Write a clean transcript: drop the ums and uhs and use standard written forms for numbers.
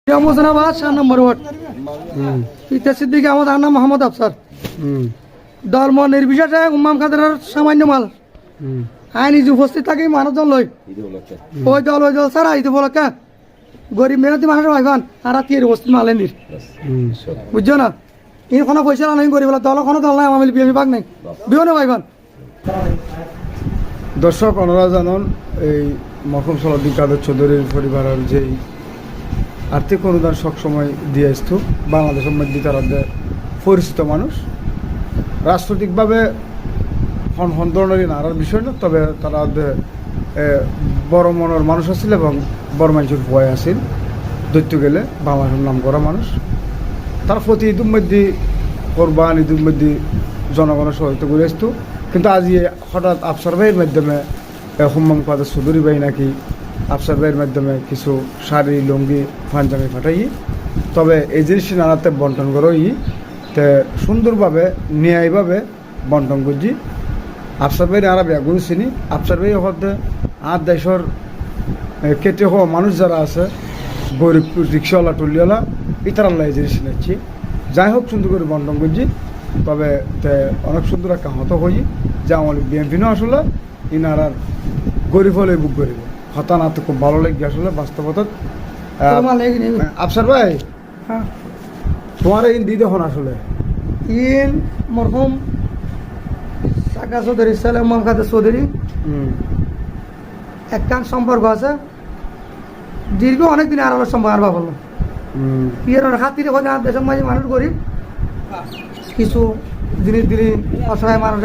মোহসেনাবাদ 4 নম্বর word পিতা সিদ্দিক আহমদ আন্না মোহাম্মদ আফসার দলম নির্বিশেষে উম্মাম খাদের সামান্য মাল আইন ইজ উপস্থিত থাকি মানুষজন লই ওই দল ছাড়া ঈদ উপলক্ষে গরিব মেহনতি মানুষের ভাইবান আর কি উপস্থিত মালেন বুঝছো না এই কোনো পয়সা নাই গরিব দল কোনো দল নাই আমি বিএমি ভাগ নাই বিও না ভাইবান দর্শক ওনারা জানান এই মরহুম সলাউদ্দিন কাদের চৌধুরীর পরিবারের যেই আর্থিক অনুদান সবসময় দিয়ে আসতো বাংলাদেশের মধ্যে তারা পরিচিত মানুষ রাজনৈতিকভাবে হন ধরনেরই নাড়ার বিষয় না, তবে তারা বড় মনের মানুষ আছিল এবং বড় মানুষের ভয় আছিল দৈত্য গেলে বাংলাদেশের নাম করা মানুষ। তার প্রতি ঈদুর মধ্যে কোরবান ঈদুর মধ্যে জনগণের সহায়তা করে আসতো, কিন্তু আজ হঠাৎ আফসার ভাইয়ের মাধ্যমে হুম্মাম কাদের চৌধুরী ভাই নাকি আফসার ভাইয়ের মাধ্যমে কিছু শাড়ি লুঙ্গি পাঞ্জামি ফাটাই, তবে এই জিনিসটি নানাতে বন্টন করোই তে সুন্দরভাবে ন্যায়ভাবে বন্টন করছি। আফসার ভাইয়ের আরা বেগুন চিনি আফসার ভাই হতে আর দেশের কেটে হওয়া মানুষ যারা আছে গরিব রিক্সাওয়ালা টুলিওয়ালা ইতারাল্লাহ এই জিনিস নিচ্ছি। যাই হোক সুন্দর করে বন্টন করছি, তবে অনেক সুন্দর একটা হত হই যে আমার বিএনপিনও আসলে ইনার গরিব হলে বুক গরিব হতানাতে খুব ভালো লাগে আসলে বাস্তবতা। আফসার ভাই তোমার এই দিদি হন আসলে ইন মরহুম সাকা চৌধুরী ছেলে উম্মাম খাদের চৌধুরী একখান সম্পর্ক আছে দীর্ঘ অনেকদিন আর সম্পর্ক আর ভাবল ইয়ের খাতিরে দেশের মাঝে মানুষ গরিব কিছু জিনিস দিলি অসহায় মানুষ